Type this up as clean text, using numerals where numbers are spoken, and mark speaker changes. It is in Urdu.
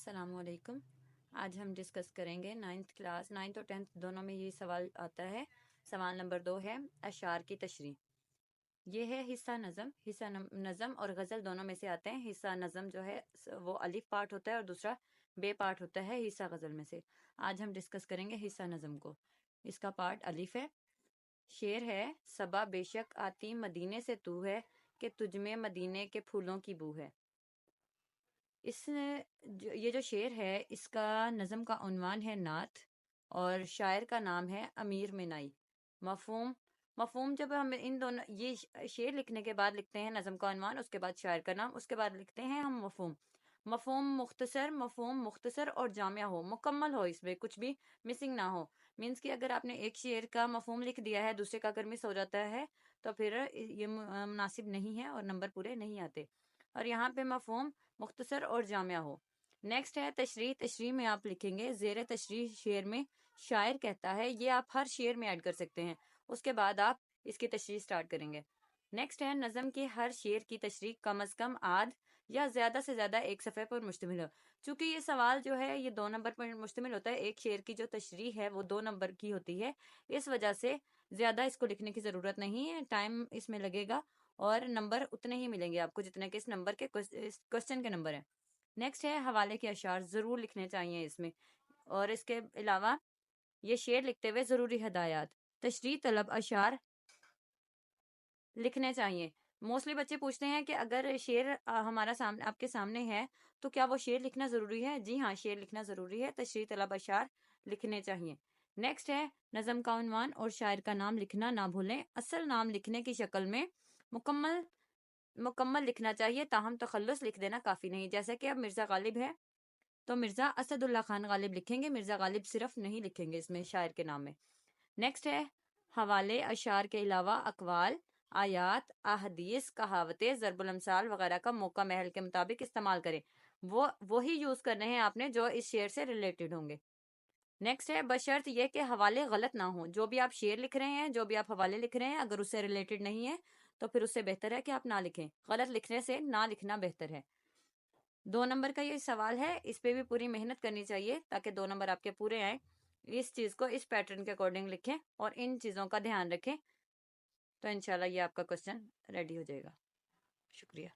Speaker 1: السلام علیکم۔ آج ہم ڈسکس کریں گے 9th اور 10th دونوں میں یہ سوال آتا ہے۔ سوال نمبر 2 ہے اشعار کی تشریح۔ یہ ہے حصہ نظم اور غزل دونوں میں سے آتے ہیں۔ حصہ نظم جو ہے وہ الف پارٹ ہوتا ہے اور دوسرا بے پارٹ ہوتا ہے حصہ غزل میں سے۔ آج ہم ڈسکس کریں گے حصہ نظم کو۔ اس کا پارٹ الف ہے۔ شعر ہے صبا بے شک آتی مدینے سے تو ہے کہ تجھ میں مدینے کے پھولوں کی بو ہے۔ یہ جو شعر ہے اس کا نظم کا عنوان ہے نعت اور شاعر کا نام ہے امیر منائی۔ مفہوم جب ہم ان دونوں یہ شعر لکھنے کے بعد لکھتے ہیں نظم کا عنوان، اس کے بعد شاعر کا نام، اس کے بعد لکھتے ہیں ہم مفہوم مختصر اور جامع ہو، مکمل ہو، اس میں کچھ بھی مسنگ نہ ہو۔ مینس کہ اگر آپ نے ایک شعر کا مفہوم لکھ دیا ہے دوسرے کا اگر مس ہو جاتا ہے تو پھر یہ مناسب نہیں ہے اور نمبر پورے نہیں آتے۔ اور یہاں پہ مفہوم مختصر اور جامع ہو۔ نیکسٹ ہے تشریح میں آپ لکھیں گے زیر تشریح شعر میں شاعر کہتا ہے، یہ آپ ہر شعر میں ایڈ کر سکتے ہیں، اس کے بعد آپ اس کی تشریح سٹارٹ کریں گے۔ نیکسٹ ہے نظم کے ہر شعر کی تشریح کم از کم آدھ یا زیادہ سے زیادہ ایک صفحے پر مشتمل ہو۔ چونکہ یہ سوال جو ہے یہ 2 نمبر پر مشتمل ہوتا ہے، ایک شعر کی جو تشریح ہے وہ 2 نمبر کی ہوتی ہے، اس وجہ سے زیادہ اس کو لکھنے کی ضرورت نہیں ہے، ٹائم اس میں لگے گا اور نمبر اتنے ہی ملیں گے آپ کو جتنے کہ اس نمبر کے کوشچن کے نمبر ہیں۔ نیکسٹ ہے حوالے کے اشعار ضرور لکھنے چاہیے اس میں، اور اس کے علاوہ یہ شعر لکھتے ہوئے ضروری ہدایات، تشریح طلب اشعار لکھنے چاہیے۔ موسٹلی بچے پوچھتے ہیں کہ اگر شعر ہمارا سامنے آپ کے سامنے ہے تو کیا وہ شعر لکھنا ضروری ہے؟ جی ہاں، شعر لکھنا ضروری ہے، تشریح طلب اشعار لکھنے چاہیے۔ نیکسٹ ہے نظم کا عنوان اور شاعر کا نام لکھنا نہ بھولیں، اصل نام لکھنے کی شکل میں مکمل لکھنا چاہیے، تاہم تخلص لکھ دینا کافی نہیں۔ جیسے کہ اب مرزا غالب ہے تو مرزا اسد اللہ خان غالب لکھیں گے، مرزا غالب صرف نہیں لکھیں گے اس میں شاعر کے نام میں۔ نیکسٹ ہے حوالے اشعار کے علاوہ اقوال، آیات، احادیث، کہاوتیں، ضرب الامثال وغیرہ کا موقع محل کے مطابق استعمال کریں۔ وہی یوز کرنے ہیں آپ نے جو اس شعر سے ریلیٹڈ ہوں گے۔ نیکسٹ ہے بشرط یہ کہ حوالے غلط نہ ہوں۔ جو بھی آپ شعر لکھ رہے ہیں، جو بھی آپ حوالے لکھ رہے ہیں، اگر اس سے ریلیٹڈ نہیں ہے تو پھر اس سے بہتر ہے کہ آپ نہ لکھیں، غلط لکھنے سے نہ لکھنا بہتر ہے۔ 2 نمبر کا یہ سوال ہے، اس پہ بھی پوری محنت کرنی چاہیے تاکہ 2 نمبر آپ کے پورے آئیں۔ اس چیز کو اس پیٹرن کے اکارڈنگ لکھیں اور ان چیزوں کا دھیان رکھیں تو انشاءاللہ یہ آپ کا کوسچن ریڈی ہو جائے گا۔ شکریہ۔